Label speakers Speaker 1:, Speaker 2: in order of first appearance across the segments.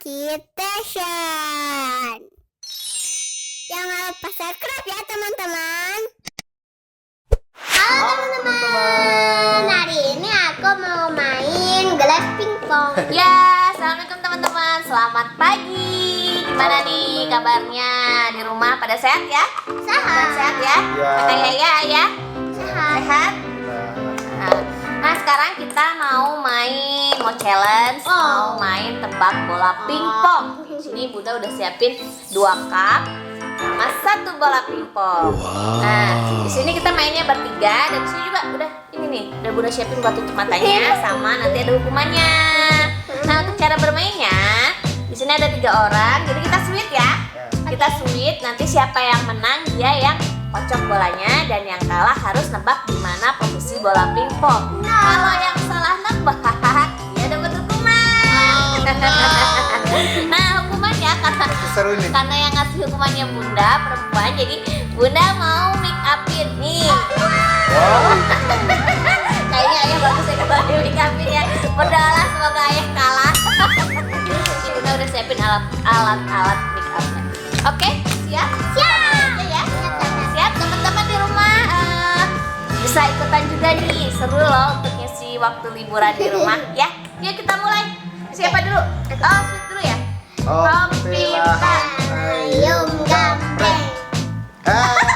Speaker 1: Kitation. Jangan lupa subscribe ya teman-teman. Halo teman-teman. Hari ini aku mau main gelas pingpong.
Speaker 2: Ya, assalamualaikum teman-teman. Selamat pagi. Gimana nih kabarnya di rumah? Pada sehat ya? Sehat ya? Kakak Yaya, ayah? Sehat. Nah, sekarang kita mau challenge, mau main tebak bola pingpong. Di sini Bunda udah siapin 2 cup sama 1 bola pingpong. Nah, di sini kita mainnya bertiga dan di sini juga udah ini nih, udah Bunda siapin buat tutup matanya sama nanti ada hukumannya. Nah, untuk cara bermainnya, di sini ada 3 orang, jadi kita sweet ya. Kita sweet, nanti siapa yang menang dia yang kocok bolanya dan yang kalah harus nebak di mana posisi bola pingpong. Kalau yang salah nebak, dia dapat hukuman. Nah, hukumannya karena yang ngasih hukumannya Bunda perempuan, jadi Bunda mau make upin nih. Kayaknya ayah bagus ya kalau di make upin ya. Berdoa semoga ayah kalah. Jadi Bunda udah siapin alat make upnya. Oke, siap? Siap ya. Siap teman-teman di rumah, bisa ikutan juga nih, seru loh untuk ngisi waktu liburan di rumah ya. Yuk kita mulai. Siapa dulu? Oh, sweet dulu ya. Om Pinta
Speaker 1: Ayum Gambreng.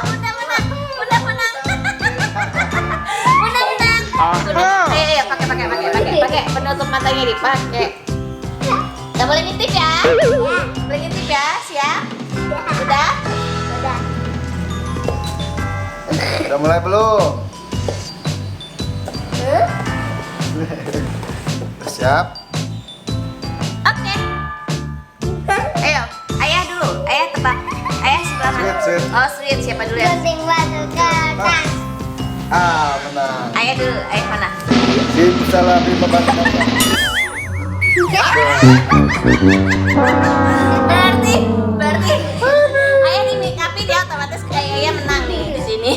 Speaker 2: Bunda menang. Bunda menang. Ayo, pakai penutup matanya dipakai. Gak boleh ngintip ya. Boleh ngintip ya, siap? Udah?
Speaker 3: Udah mulai belum? Siap?
Speaker 2: Oke. Ayo, ayah dulu. Ayah tebak. Ayah sebelah mana?
Speaker 3: Sweet.
Speaker 2: Oh, sweet. Siapa dulu ya?
Speaker 1: Gunting batu kertas.
Speaker 3: Menang.
Speaker 2: Ayah dulu. Ayah mana?
Speaker 3: Simsalabim membantu.
Speaker 2: Berarti ayah di make upin ya, otomatis ayah menang nih di sini.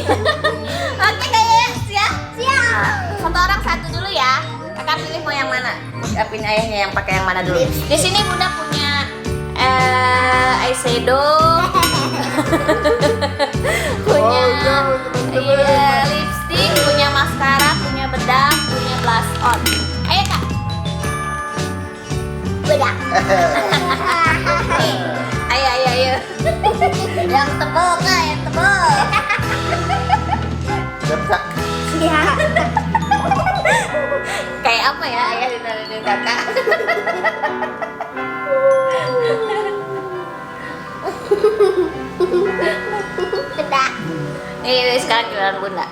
Speaker 2: Oke, ayah siap? Siap. Satu orang satu dulu ya. Kakak pilih mau yang mana? Make upin ayahnya yang pakai yang mana dulu? Di sini Bunda punya eyeshadow. Punya lipstick, punya maskara, punya bedak, punya blush on. Ayo Kak.
Speaker 1: Udah.
Speaker 2: Nih, ayo. Yang tebal Kak, yang tebal.
Speaker 3: Siap.
Speaker 1: Siap.
Speaker 2: Kayak apa ya ayah dinalinin kakak?
Speaker 1: Udah.
Speaker 2: Ini sekarang giliran Bunda.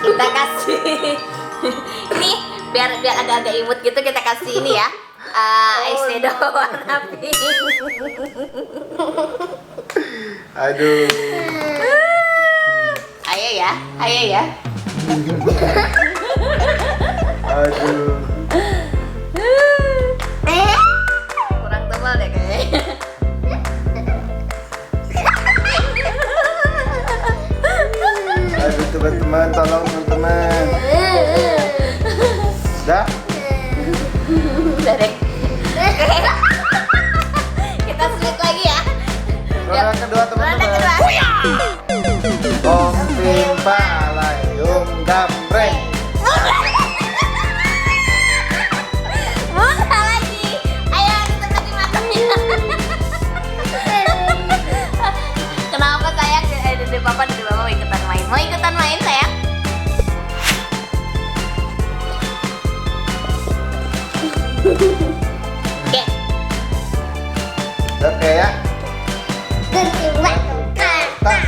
Speaker 2: Kita kasih ini biar agak-agak imut gitu, kita kasih ini ya. Eyeshadow warna pink.
Speaker 3: Aduh.
Speaker 2: Ayo ya.
Speaker 3: Aduh.
Speaker 2: Kurang tebal deh kayaknya.
Speaker 3: Aduh teman-teman, tolong teman-teman. Dah?
Speaker 2: Udah deh. Kita sulit lagi ya.
Speaker 3: Ronda kedua teman-teman.
Speaker 2: Ronda kedua.
Speaker 3: Om Pimpa Ayum Gambreng.
Speaker 2: Bunda lagi. Ayo tutup lagi matanya. Kenapa sayang? Dari papa mau ikutan main. Mau ikutan main sayang? Oke.
Speaker 3: Oke ya.
Speaker 1: Gunting batu kertas.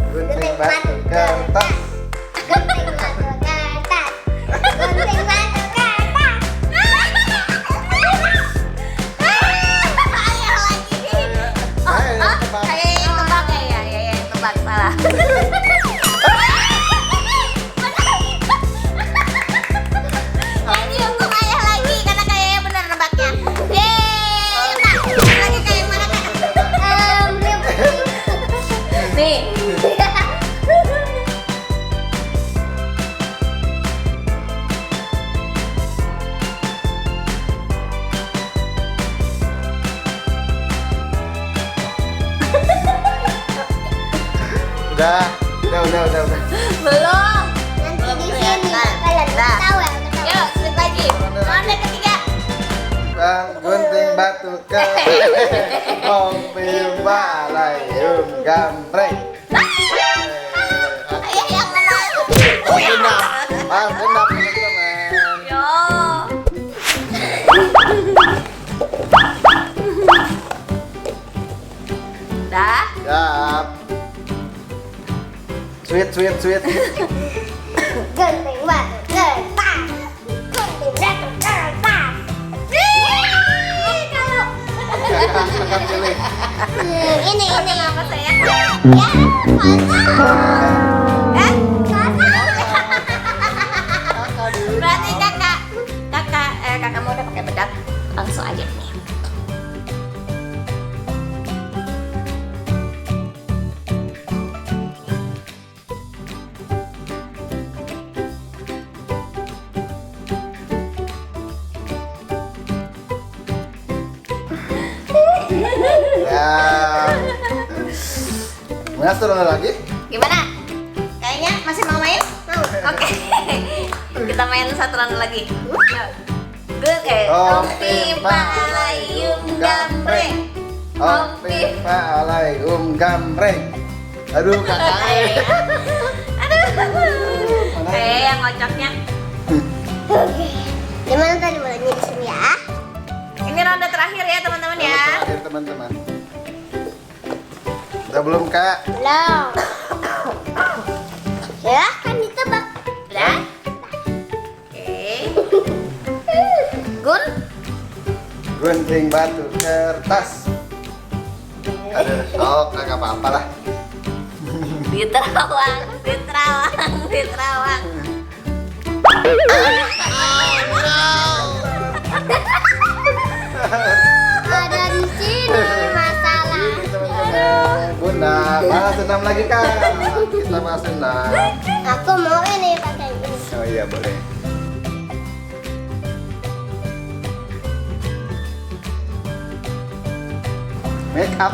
Speaker 3: Gunting batu kertas.
Speaker 1: Gunting batu kertas. Gunting batu kertas.
Speaker 2: Ayo lagi.
Speaker 3: Ayo, tebak.
Speaker 2: Kayak yang tebak ya, yang tebak salah. Jadi hukum ayah lagi karena kayaknya benar nebaknya. Yeay, Kak. Lagi kayak mana Kak? Nih.
Speaker 3: Udah.
Speaker 2: Belum.
Speaker 1: Nanti di sini
Speaker 2: kelihatan.
Speaker 1: kalian
Speaker 2: Nah.
Speaker 1: tahu ya.
Speaker 2: Yuk, sweet lagi. Ronde ketiga.
Speaker 3: Bang gunting batu kertas, mobil balayum gambreng.
Speaker 2: Ayo yang menang.
Speaker 3: Genap, genap teman-teman.
Speaker 2: Yo. Dah.
Speaker 3: Siap. Sweet.
Speaker 1: Gunting batu kertas. Gunting batu kertas.
Speaker 3: Kakak pilih.
Speaker 1: Ini.
Speaker 2: Kenapa sayang?
Speaker 1: Ya, kosong.
Speaker 2: Eh?
Speaker 3: Kakak dulu.
Speaker 2: Berarti kakak mau udah pakai bedak. Langsung aja nih.
Speaker 3: Ya. Mana turun lagi?
Speaker 2: Gimana? Kayaknya masih mau main? Mau. Oke. Kita main satu round lagi. Yuk. Good. Ompi palayum gambreng.
Speaker 3: Assalamualaikum gambreng. Aduh kakak.
Speaker 2: Aduh. Yang ngocoknya.
Speaker 1: Oke. Gimana tadi bolanya di sini ya?
Speaker 2: Ini ronde terakhir ya teman-teman ya.
Speaker 3: Terakhir teman-teman. Udah belum kak?
Speaker 1: Belum. Ya, kan ditebak.
Speaker 2: Udah? Oke. Gun.
Speaker 3: Gunting batu kertas. Aduh, kagak apa-apa lah.
Speaker 2: Diterawang.
Speaker 1: Ada di sini masalah.
Speaker 3: Teman-teman, Bunda, balas dendam lagi kak. Kita balas dendam.
Speaker 1: Aku mau ini pakai ini.
Speaker 3: Oh iya boleh. Make up.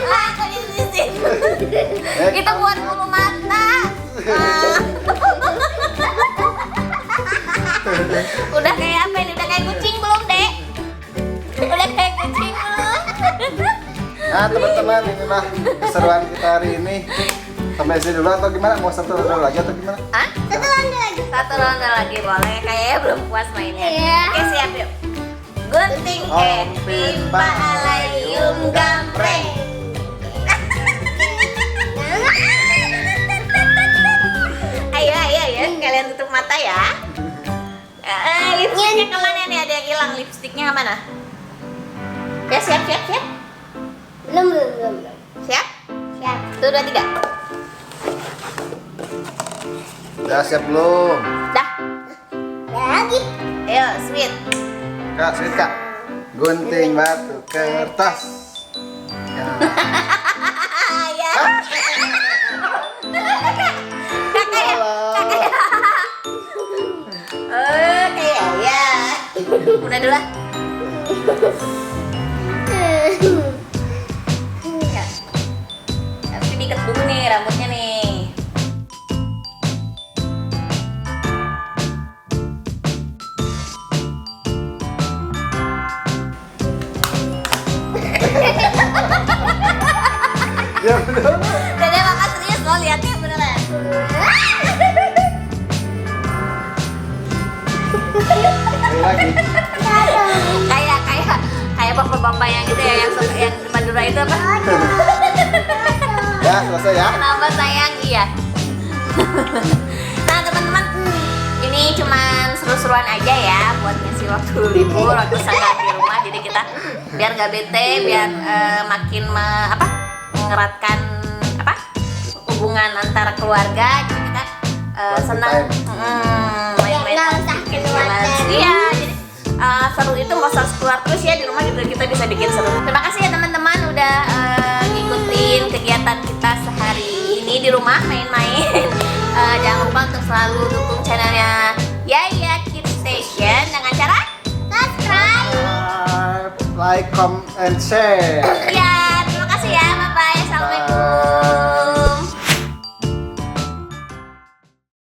Speaker 2: Aku di sini. Kita buat bulu mata. Udah kayak apa ini? Udah kayak kucing belum, Dek? Udah kayak kucing belum?
Speaker 3: Nah teman-teman, inilah keseruan kita hari ini. Sampai sini dulu atau gimana? Mau satu dulu lagi atau gimana?
Speaker 2: Hah?
Speaker 1: Satu ronde lagi.
Speaker 2: Satu ronde lagi boleh. Kayaknya belum puas mainnya.
Speaker 1: Iya.
Speaker 2: Oke, siap yuk. Gunting timpa alayum gambreng. Ayo, kalian tutup mata ya. Lipstiknya kemana nih? Ada yang hilang. Lipstiknya kemana? Ya, siap.
Speaker 1: Belum.
Speaker 2: Siap?
Speaker 1: Siap.
Speaker 2: 1, 2, 3.
Speaker 3: Udah siap belum?
Speaker 2: Dah.
Speaker 1: Lagi.
Speaker 2: Ayo, sweet.
Speaker 3: Kak, sweet kak. Gunting batu kertas. Ya.
Speaker 2: Ya. Kakak ya. Kayak ya. Udah dulu lah. Ya. Tapi diikat dulu nih rambutnya nih.
Speaker 3: Ya bener.
Speaker 2: Dede makan serius lo liatnya beneran.
Speaker 3: Sekali lagi.
Speaker 2: Kayak bapak-bapak yang itu ya, yang di Madura itu apa?
Speaker 3: Ya selesai ya.
Speaker 2: Kenapa sayang? Iya. Nah teman-teman, ini cuman seru-seruan aja ya buat ngisi waktu libur, waktu sangat di rumah. Jadi kita biar nggak bete, biar makin mengeratkan hubungan antara keluarga. Jadi kita senang main-main.
Speaker 1: Nggak usah keluar dari.
Speaker 2: Iya, jadi seru itu nggak usah keluar terus ya, di rumah juga kita bisa bikin seru. Terima kasih ya teman-teman udah ngikutin kegiatan kita sehari ini di rumah main-main. Jangan lupa untuk selalu dukung channelnya Yaya Kids Station dengan cara
Speaker 1: Subscribe.
Speaker 3: Like, comment, and share.
Speaker 2: ya.